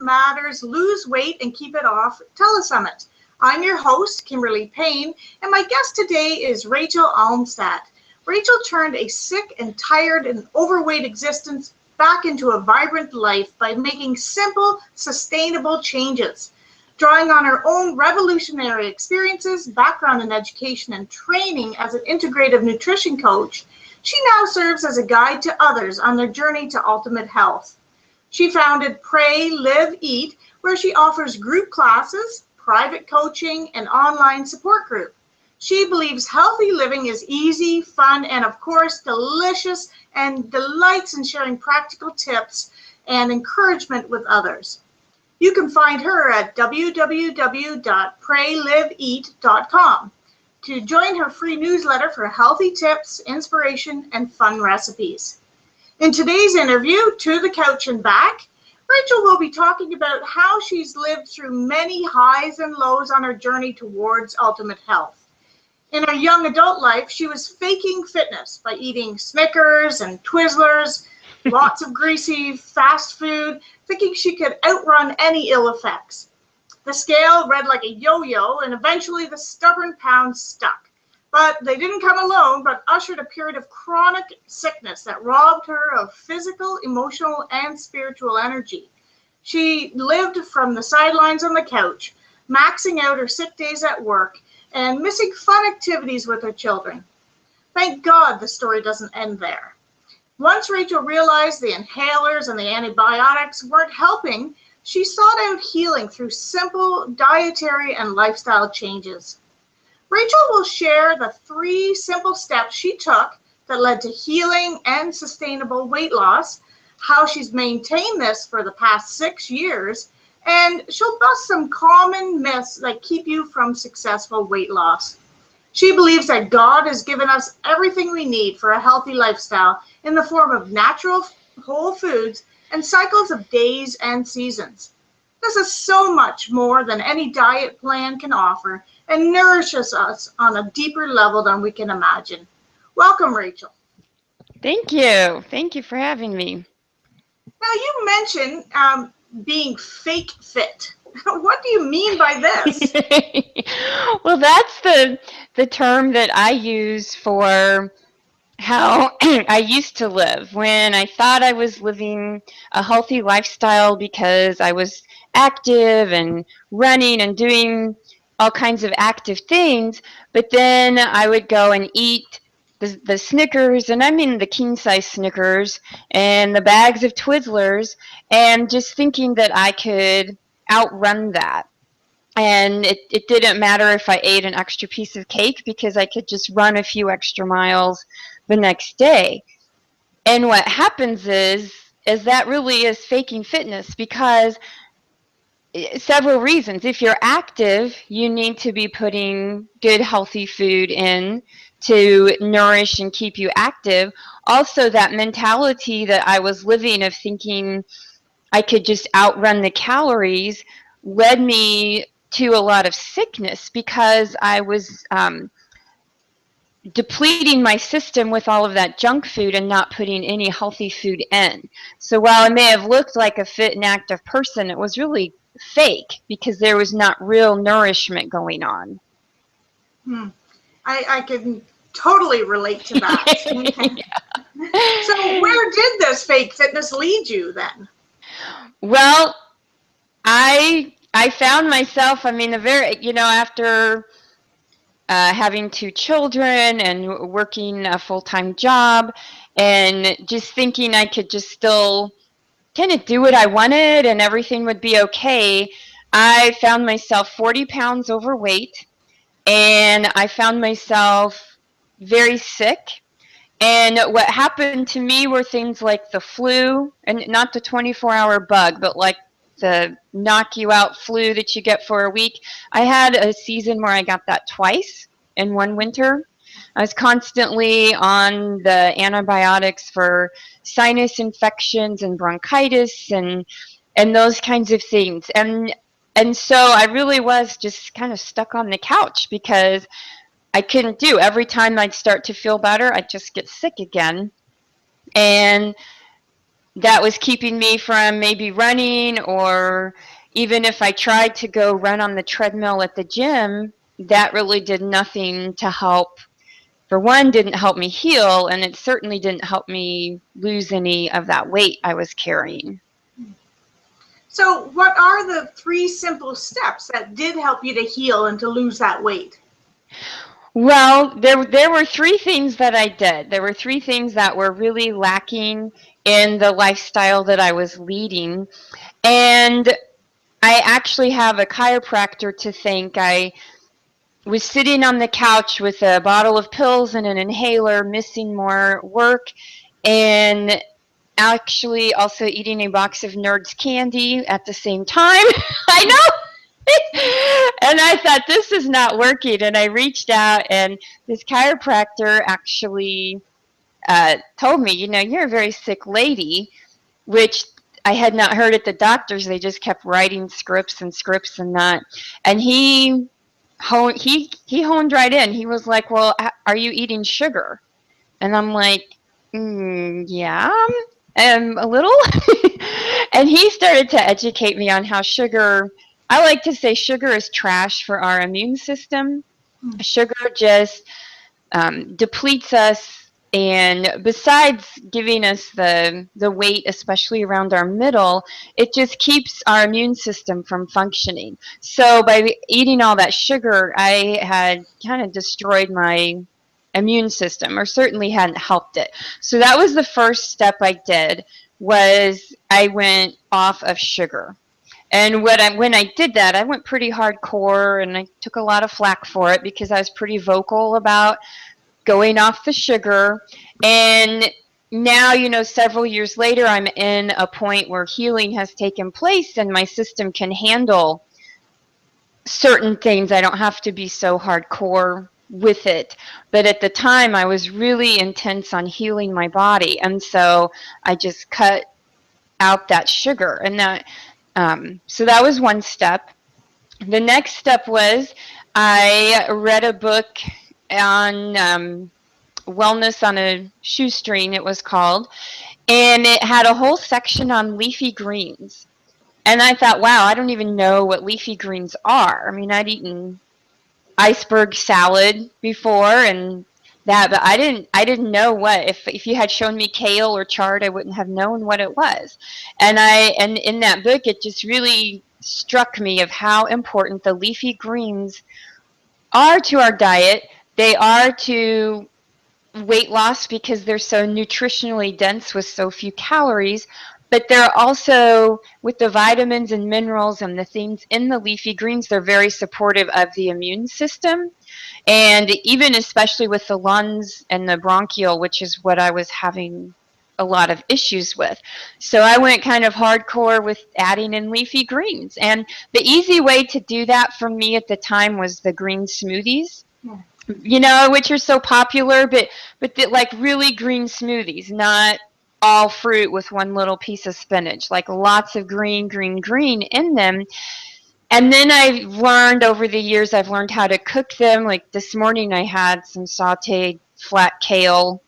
matters, lose weight, and keep it off telesummit. I'm your host, Kimberly Payne, and my guest today is Rachel Almstedt. Rachel turned a sick and tired and overweight existence back into a vibrant life by making simple, sustainable changes. Drawing on her own revolutionary experiences, background in education, and training as an integrative nutrition coach, she now serves as a guide to others on their journey to ultimate health. She founded Pray, Live, Eat, where she offers group classes, private coaching, and online support group. She believes healthy living is easy, fun, and of course, delicious, and delights in sharing practical tips and encouragement with others. You can find her at www.prayliveeat.com to join her free newsletter for healthy tips, inspiration, and fun recipes. In today's interview, To the Couch and Back, Rachel will be talking about how she's lived through many highs and lows on her journey towards ultimate health. In her young adult life, she was faking fitness by eating Snickers and Twizzlers, lots of greasy fast food, thinking she could outrun any ill effects. The scale read like a yo-yo, and eventually the stubborn pounds stuck. But they didn't come alone, but ushered a period of chronic sickness that robbed her of physical, emotional, and spiritual energy. She lived from the sidelines on the couch, maxing out her sick days at work, and missing fun activities with her children. Thank God the story doesn't end there. Once Rachel realized the inhalers and the antibiotics weren't helping, she sought out healing through simple dietary and lifestyle changes. Rachel will share the 3 simple steps she took that led to healing and sustainable weight loss, how she's maintained this for the past 6 years, and she'll bust some common myths that keep you from successful weight loss. She believes that God has given us everything we need for a healthy lifestyle in the form of natural whole foods and cycles of days and seasons. This is so much more than any diet plan can offer and nourishes us on a deeper level than we can imagine. Welcome, Rachel. Thank you. Thank you for having me. Now, you mentioned being fake fit. What do you mean by this? Well, that's the term that I use for how I used to live when I thought I was living a healthy lifestyle because I was active and running and doing all kinds of active things, but then I would go and eat the Snickers, and I mean the king size Snickers, and the bags of Twizzlers, and just thinking that I could outrun that. And it didn't matter if I ate an extra piece of cake because I could just run a few extra miles the next day. And what happens is that really is faking fitness because several reasons. If you're active, you need to be putting good, healthy food in to nourish and keep you active. Also, that mentality that I was living of thinking I could just outrun the calories led me to a lot of sickness because I was depleting my system with all of that junk food and not putting any healthy food in. So while I may have looked like a fit and active person, it was really fake because there was not real nourishment going on. I can totally relate to that. So where did this fake fitness lead you then? Well, I found myself, I mean, after having 2 children and working a full-time job and just thinking I could just still kind of do what I wanted and everything would be okay, I found myself 40 pounds overweight, and I found myself very sick. And what happened to me were things like the flu, and not the 24-hour bug, but like the knock you out flu that you get for a week. I had a season where I got that twice in one winter. I was constantly on the antibiotics for sinus infections and bronchitis and those kinds of things. And so I really was just kind of stuck on the couch because I couldn't do. Every time I'd start to feel better, I'd just get sick again. And that was keeping me from maybe running, or even if I tried to go run on the treadmill at the gym, that really did nothing to help. For one, didn't help me heal, and it certainly didn't help me lose any of that weight I was carrying. So what are the 3 simple steps that did help you to heal and to lose that weight? Well, there were 3 things that I did. There were 3 things that were really lacking in the lifestyle that I was leading. And I actually have a chiropractor to thank. I was sitting on the couch with a bottle of pills and an inhaler, missing more work, and actually also eating a box of Nerds candy at the same time. I know. And I thought, this is not working. And I reached out, and this chiropractor actually told me, you're a very sick lady, which I had not heard at the doctors. They just kept writing scripts and scripts and that. And he honed right in. He was like, well, are you eating sugar? And I'm like, yeah, a little. And he started to educate me on how sugar, I like to say sugar is trash for our immune system. Sugar just depletes us, and besides giving us the weight, especially around our middle, it just keeps our immune system from functioning. So by eating all that sugar, I had kind of destroyed my immune system, or certainly hadn't helped it. So that was the first step I did, was I went off of sugar. And when I did that, I went pretty hardcore, and I took a lot of flack for it because I was pretty vocal about going off the sugar. And now, several years later, I'm in a point where healing has taken place and my system can handle certain things. I don't have to be so hardcore with it. But at the time, I was really intense on healing my body. And so I just cut out that sugar. And so that was one step. The next step was I read a book on Wellness on a Shoestring, it was called, and it had a whole section on leafy greens. And I thought, wow, I don't even know what leafy greens are. I mean, I'd eaten iceberg salad before and that, but I didn't know what. If you had shown me kale or chard, I wouldn't have known what it was. And in that book, it just really struck me of how important the leafy greens are to our diet. They are to weight loss because they're so nutritionally dense with so few calories, but they're also, with the vitamins and minerals and the things in the leafy greens, they're very supportive of the immune system. And even especially with the lungs and the bronchial, which is what I was having a lot of issues with. So I went kind of hardcore with adding in leafy greens. And the easy way to do that for me at the time was the green smoothies. Which are so popular, but like really green smoothies, not all fruit with one little piece of spinach, like lots of green in them. And then I've learned over the years, I've learned how to cook them. Like this morning, I had some sauteed flat kale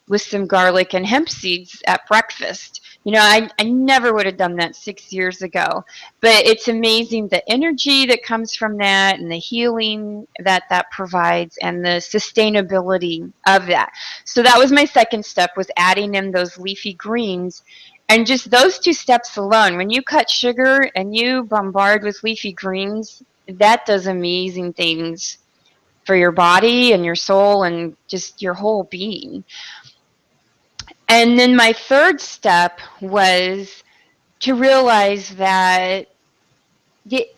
with some garlic and hemp seeds at breakfast. I never would have done that 6 years ago, but it's amazing the energy that comes from that and the healing that provides and the sustainability of that. So that was my second step, was adding in those leafy greens. And just those 2 steps alone, when you cut sugar and you bombard with leafy greens, that does amazing things for your body and your soul and just your whole being. And then my third step was to realize that, the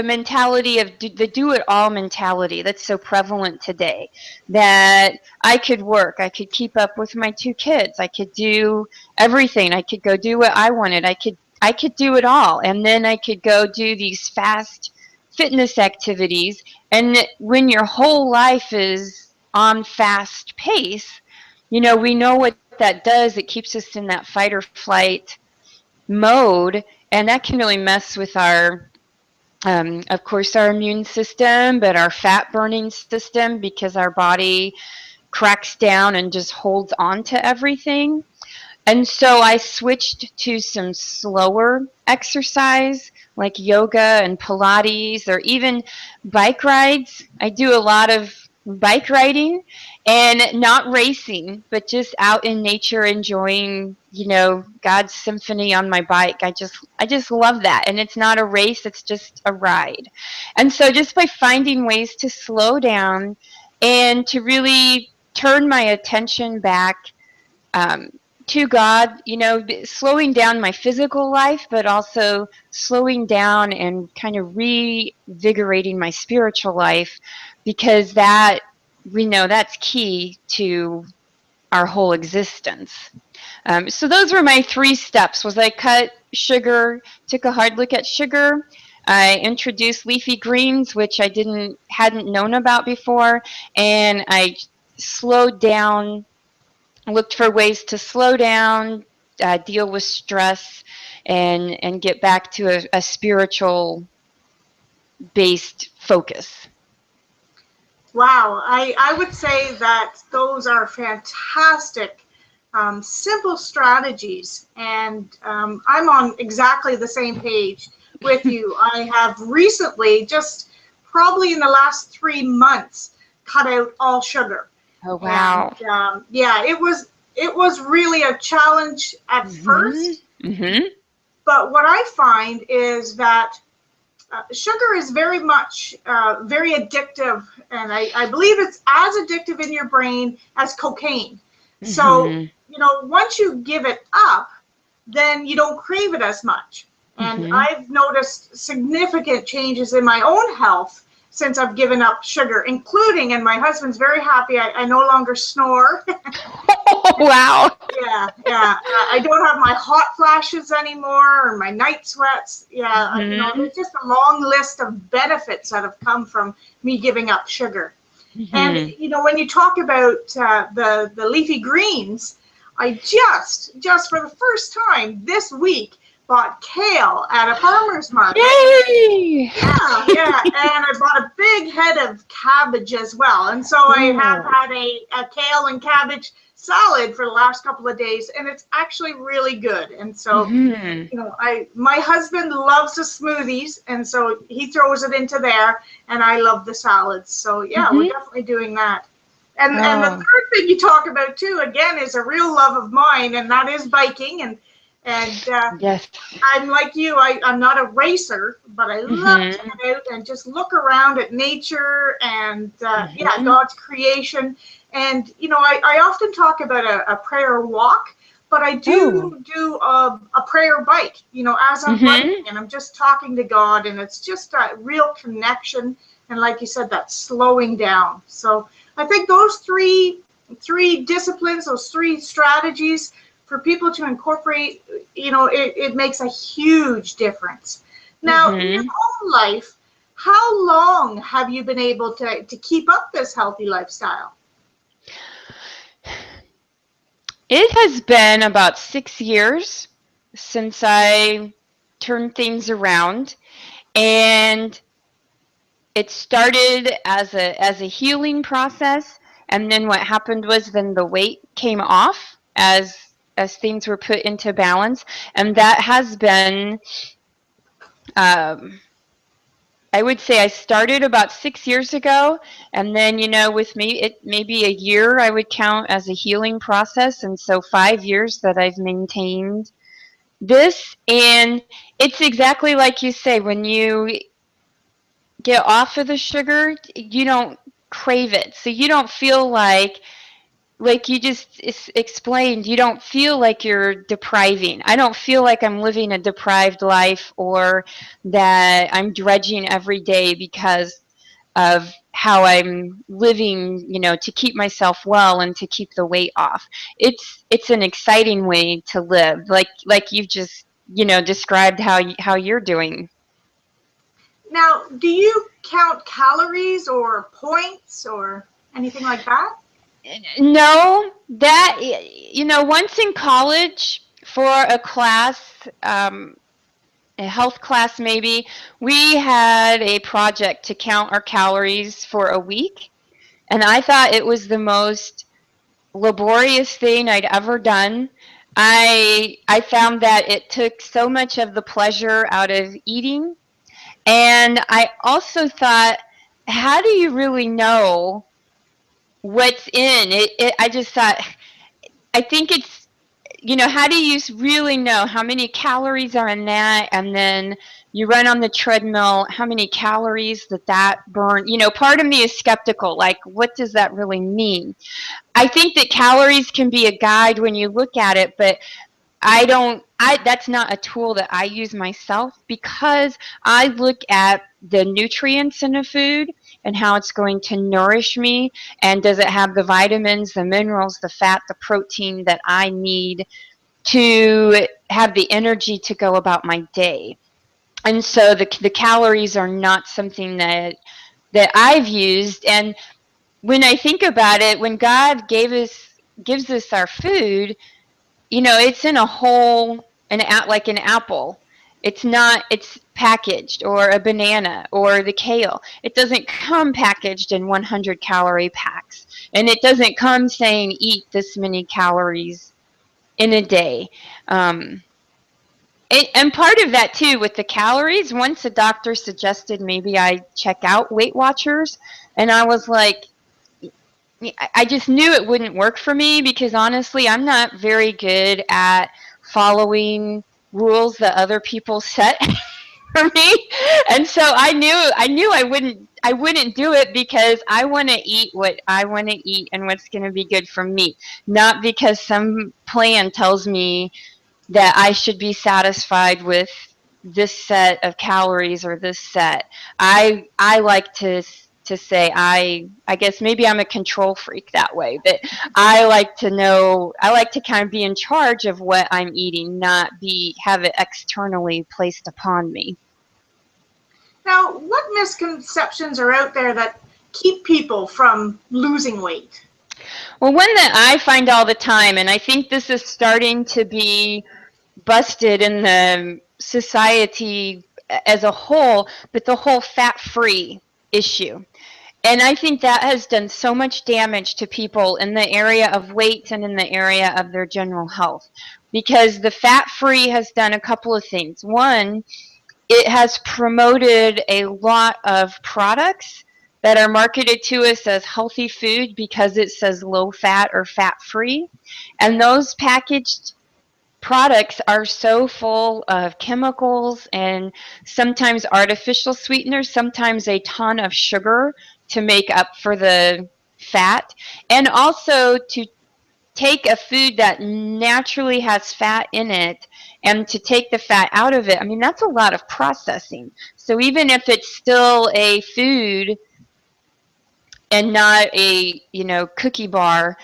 mentality of the do-it-all mentality that's so prevalent today, that I could work, I could keep up with my 2 kids, I could do everything, I could go do what I wanted, I could do it all, and then I could go do these fast fitness activities. And when your whole life is on fast pace, we know what that does. It keeps us in that fight or flight mode, and that can really mess with our, of course, our immune system, but our fat burning system, because our body cracks down and just holds on to everything. And so I switched to some slower exercise like yoga and Pilates or even bike rides. I do a lot of bike riding and not racing, but just out in nature enjoying, God's symphony on my bike. I just love that. And it's not a race, it's just a ride. And so just by finding ways to slow down and to really turn my attention back um, to God, slowing down my physical life, but also slowing down and kind of revigorating my spiritual life, because that we know that's key to our whole existence. So those were my 3 steps. Was I cut sugar, took a hard look at sugar. I introduced leafy greens, which I hadn't known about before, and I slowed down, looked for ways to slow down, deal with stress, and get back to a spiritual based focus. Wow, I would say that those are fantastic, simple strategies, and I'm on exactly the same page with you. I have recently, just probably in the last 3 months, cut out all sugar. Oh wow. And yeah, it was really a challenge at first, but what I find is that sugar is very much very addictive, and I believe it's as addictive in your brain as cocaine. So, once you give it up, then you don't crave it as much. And I've noticed significant changes in my own health since I've given up sugar, including, and my husband's very happy, I no longer snore. Wow. Yeah. I don't have my hot flashes anymore or my night sweats. Yeah, there's just a long list of benefits that have come from me giving up sugar. And, when you talk about the leafy greens, I just for the first time this week bought kale at a farmer's market. Yay! Yeah, and I bought a big head of cabbage as well. And so I have had a kale and cabbage salad for the last couple of days, and it's actually really good. And so, my husband loves the smoothies, and so he throws it into there, and I love the salads. So yeah, we're definitely doing that. And the third thing you talk about too, again, is a real love of mine, and that is biking. And yes. I'm like you, I'm not a racer, but I love to get out and just look around at nature and God's creation. And I often talk about a prayer walk, but I do a prayer bike, as I'm biking, and I'm just talking to God, and it's just a real connection. And like you said, that slowing down. So I think those three disciplines, those 3 strategies for people to incorporate, it makes a huge difference. Now, in your own life, how long have you been able to keep up this healthy lifestyle? It has been about 6 years since I turned things around, and it started as a healing process, and then what happened was then the weight came off as things were put into balance, and that has been I would say I started about 6 years ago, and then with me it maybe a year I would count as a healing process, and so 5 years that I've maintained this. And it's exactly like you say, when you get off of the sugar, you don't crave it. So you don't feel like you just explained, you don't feel like you're depriving. I don't feel like I'm living a deprived life, or that I'm dredging every day because of how I'm living, to keep myself well and to keep the weight off. It's an exciting way to live, like you've just, described how you're doing. Now, do you count calories or points or anything like that? No, that, once in college for a class, a health class maybe, we had a project to count our calories for a week. And I thought it was the most laborious thing I'd ever done. I found that it took so much of the pleasure out of eating. And I also thought, how do you really know what's in it? I just thought, I think it's, how do you really know how many calories are in that? And then you run on the treadmill, how many calories that burn? Part of me is skeptical, like, what does that really mean? I think that calories can be a guide when you look at it, but that's not a tool that I use myself, because I look at the nutrients in a food and how it's going to nourish me, and does it have the vitamins, the minerals, the fat, the protein that I need to have the energy to go about my day. And so the calories are not something that I've used. And when I think about it, when God gives us our food, it's in a whole, like an apple. It's not, it's packaged, or a banana, or the kale. It doesn't come packaged in 100 calorie packs. And it doesn't come saying eat this many calories in a day. Um, and part of that too with the calories, once a doctor suggested maybe I check out Weight Watchers, and I was like, I just knew it wouldn't work for me, because honestly, I'm not very good at following rules that other people set for me. And so I knew I wouldn't do it, because I want to eat what I want to eat and what's going to be good for me, not because some plan tells me that I should be satisfied with this set of calories or this set. I like to say, I guess maybe I'm a control freak that way, but I like to know, I like to kind of be in charge of what I'm eating, not have it externally placed upon me. Now, what misconceptions are out there that keep people from losing weight? Well, one that I find all the time, and I think this is starting to be busted in the society as a whole, but the whole fat-free issue. And I think that has done so much damage to people in the area of weight and in the area of their general health. Because the fat-free has done a couple of things. One, it has promoted a lot of products that are marketed to us as healthy food because it says low fat or fat-free. And those packaged products are so full of chemicals and sometimes artificial sweeteners, sometimes a ton of sugar to make up for the fat, and also to take a food that naturally has fat in it and to take the fat out of it. I mean, that's a lot of processing. So even if it's still a food and not a, cookie bar,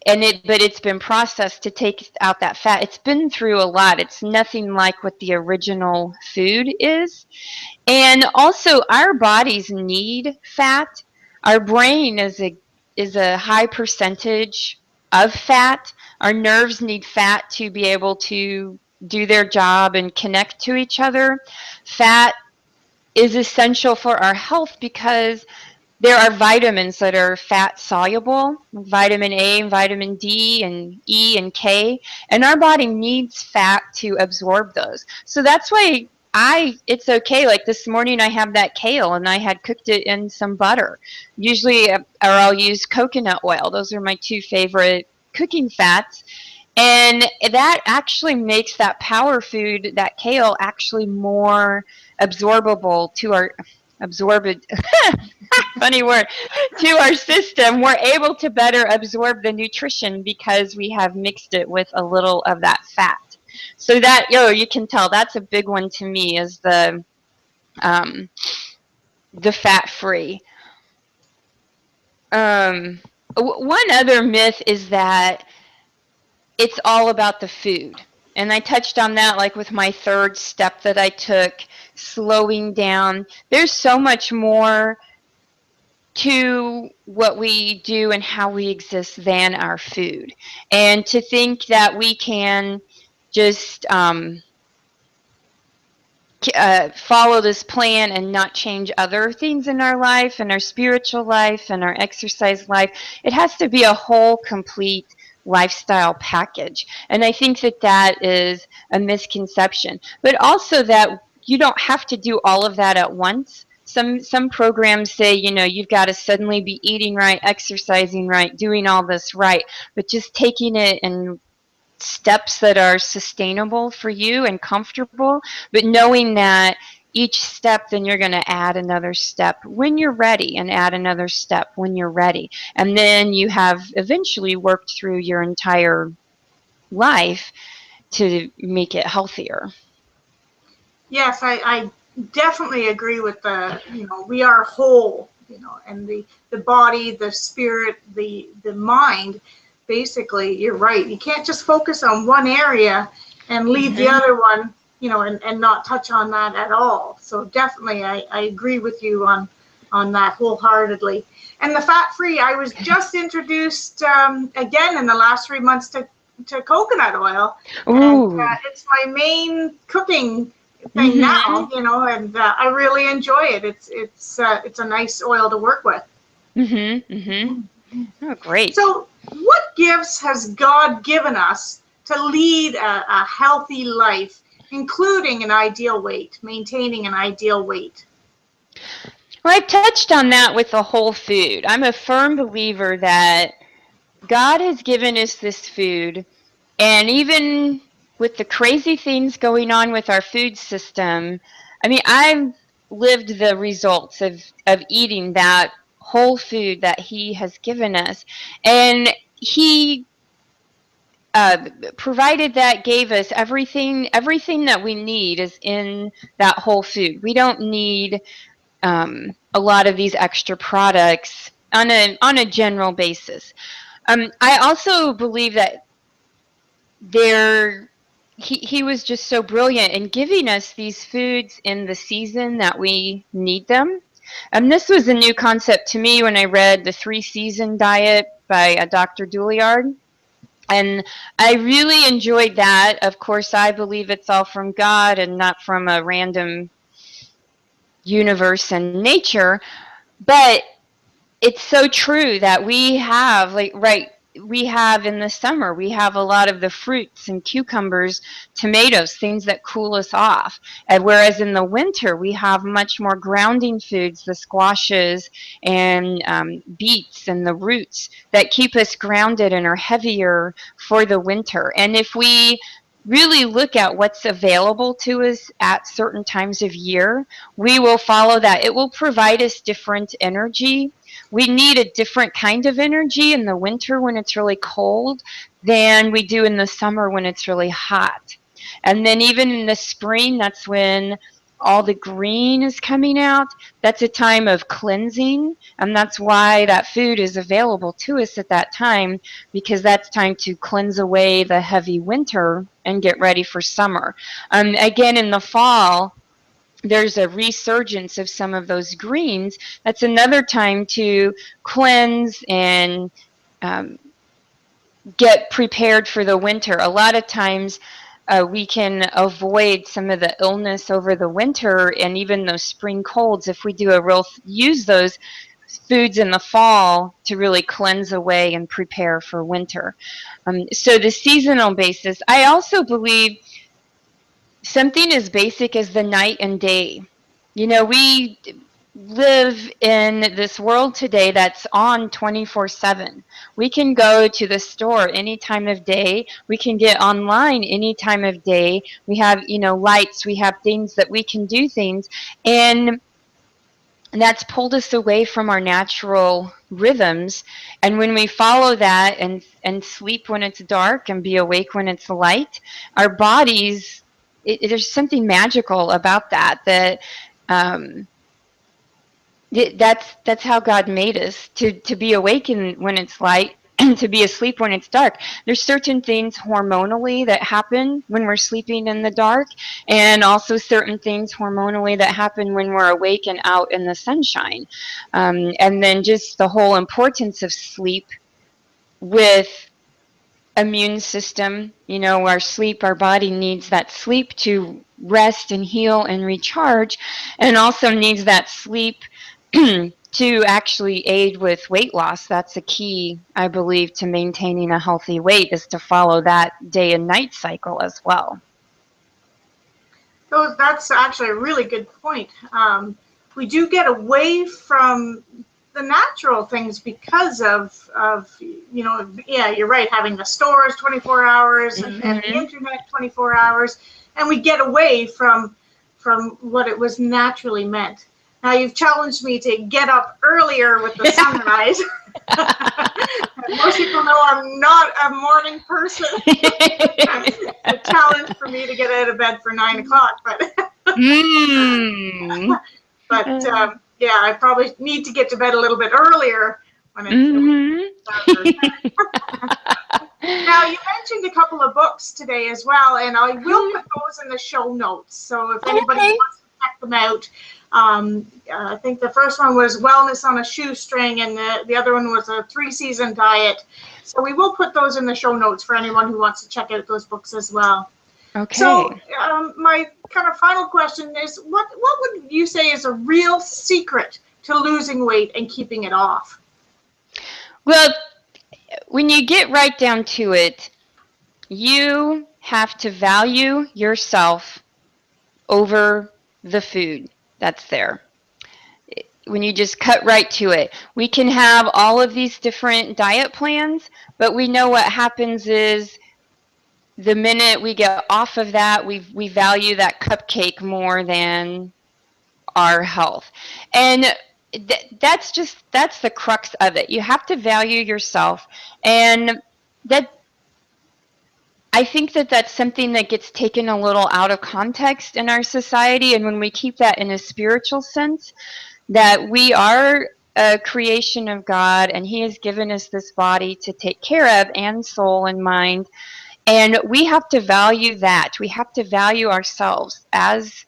but it's been processed to take out that fat. It's been through a lot. It's nothing like what the original food is. And also, our bodies need fat. Our brain is a high percentage of fat. Our nerves need fat to be able to do their job and connect to each other. Fat is essential for our health because there are vitamins that are fat soluble, vitamin A, vitamin D, and E and K, and our body needs fat to absorb those. So that's why it's okay. Like this morning, I have that kale, and I had cooked it in some butter. Usually, or I'll use coconut oil. Those are my two favorite cooking fats. And that actually makes that power food, that kale, actually more absorbable to our absorbed funny word, to our system. We're able to better absorb the nutrition because we have mixed it with a little of that fat. So that, you can tell that's a big one to me, is um, the fat free. One other myth is that it's all about the food. And I touched on that, like with my third step that I took, slowing down. There's so much more to what we do and how we exist than our food. And to think that we can just follow this plan and not change other things in our life and our spiritual life and our exercise life, it has to be a whole, complete lifestyle package. And I think that that is a misconception. But also that you don't have to do all of that at once. Some programs say, you know, you've got to suddenly be eating right, exercising right, doing all this right, but just taking it in steps that are sustainable for you and comfortable, but knowing that each step, then you're going to add another step when you're ready and add another step when you're ready. And then you have eventually worked through your entire life to make it healthier. Yes, I definitely agree with we are whole, and the body, the spirit, the mind. Basically, you're right. You can't just focus on one area and leave the other one, and not touch on that at all. So definitely, I agree with you on that wholeheartedly. And the fat-free, I was just introduced again in the last 3 months to coconut oil. Ooh. And it's my main cooking thing now, and I really enjoy it. It's a nice oil to work with. Oh, great. So, what gifts has God given us to lead a healthy life, including an ideal weight, maintaining an ideal weight? Well, I touched on that with the whole food. I'm a firm believer that God has given us this food, and even with the crazy things going on with our food system, I mean, I've lived the results of eating that whole food that He has given us. And He provided that, gave us everything that we need is in that whole food. We don't need a lot of these extra products on a general basis. I also believe that he was just so brilliant in giving us these foods in the season that we need them. This was a new concept to me when I read The 3-Season Diet by Dr. Douillard. And I really enjoyed that. Of course, I believe it's all from God and not from a random universe and nature. But it's so true that we have, we have in the summer, we have a lot of the fruits and cucumbers, tomatoes, things that cool us off. And whereas in the winter, we have much more grounding foods, the squashes and beets and the roots that keep us grounded and are heavier for the winter. And if we really look at what's available to us at certain times of year, we will follow that. It will provide us different energy. We need a different kind of energy in the winter when it's really cold than we do in the summer when it's really hot. And then even in the spring, that's when all the green is coming out. That's a time of cleansing, and that's why that food is available to us at that time, because that's time to cleanse away the heavy winter and get ready for summer. Again, in the fall, there's a resurgence of some of those greens. That's another time to cleanse and get prepared for the winter. A lot of times we can avoid some of the illness over the winter and even those spring colds if we use those foods in the fall to really cleanse away and prepare for winter. So the seasonal basis, I also believe something as basic as the night and day. We live in this world today that's on 24/7. We can go to the store any time of day. We can get online any time of day. We have, lights, we have things that we can do things. And that's pulled us away from our natural rhythms. And when we follow that and sleep when it's dark and be awake when it's light, our bodies, there's something magical about that that's how God made us, to be awake when it's light and to be asleep when it's dark. There's certain things hormonally that happen when we're sleeping in the dark, and also certain things hormonally that happen when we're awake and out in the sunshine. And then just the whole importance of sleep with immune system. Our sleep, our body needs that sleep to rest and heal and recharge, and also needs that sleep to actually aid with weight loss. That's a key, I believe, to maintaining a healthy weight, is to follow that day and night cycle as well. So that's actually a really good point. We do get away from the natural things because of yeah, you're right, having the stores 24 hours and the internet 24 hours, and we get away from what it was naturally meant. Now you've challenged me to get up earlier with the sunrise. Most people know I'm not a morning person. It's a challenge for me to get out of bed for 9 o'clock, but yeah, I probably need to get to bed a little bit earlier when it's Now, you mentioned a couple of books today as well, and I will put those in the show notes. So if anybody wants to check them out, I think the first one was Wellness on a Shoestring, and the other one was a 3-season diet. So we will put those in the show notes for anyone who wants to check out those books as well. Okay. So my kind of final question is, what would you say is a real secret to losing weight and keeping it off? Well, when you get right down to it, you have to value yourself over the food that's there. When you just cut right to it, we can have all of these different diet plans, but we know what happens is the minute we get off of that, we value that cupcake more than our health. And that's the crux of it. You have to value yourself, and that, I think that's something that gets taken a little out of context in our society. And when we keep that in a spiritual sense, that we are a creation of God, and He has given us this body to take care of, and soul and mind, and we have to value that. We have to value ourselves as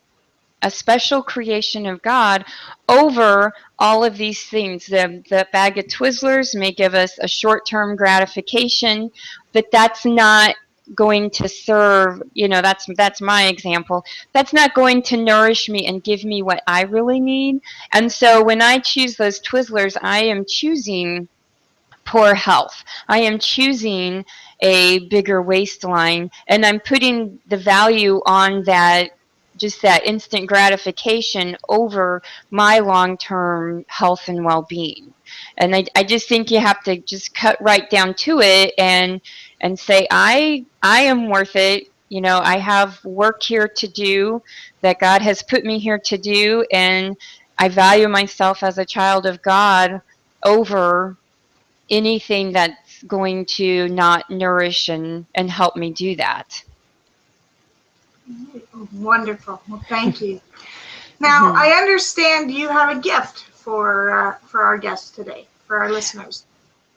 a special creation of God over all of these things. The bag of Twizzlers may give us a short-term gratification, but that's not going to serve, that's my example. That's not going to nourish me and give me what I really need. And so when I choose those Twizzlers, I am choosing poor health. I am choosing a bigger waistline, and I'm putting the value on that, just that instant gratification over my long-term health and well-being. And I just think you have to just cut right down to it and say, I am worth it. I have work here to do that God has put me here to do, and I value myself as a child of God over anything that's going to not nourish and help me do that. Wonderful. Well, thank you. Now, I understand you have a gift for our guests today, for our listeners.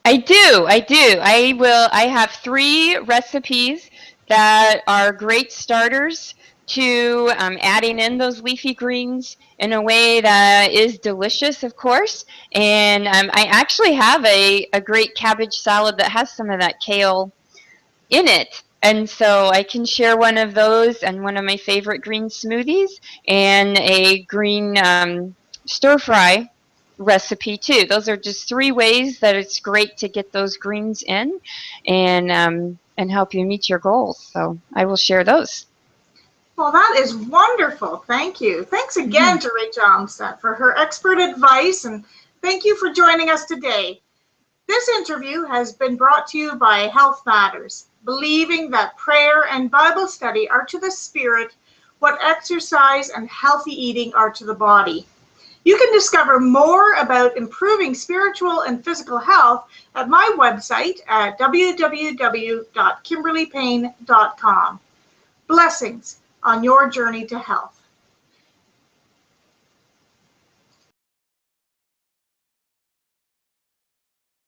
I do. I have 3 recipes that are great starters to adding in those leafy greens in a way that is delicious, of course. And I actually have a great cabbage salad that has some of that kale in it. And so I can share one of those, and one of my favorite green smoothies, and a green stir fry recipe too. Those are just 3 ways that it's great to get those greens in and help you meet your goals. So I will share those. Well, that is wonderful. Thank you. Thanks again to Rachel Almstedt for her expert advice, and thank you for joining us today. This interview has been brought to you by Health Matters, believing that prayer and Bible study are to the spirit what exercise and healthy eating are to the body. You can discover more about improving spiritual and physical health at my website at www.kimberlypayne.com. Blessings on your journey to health.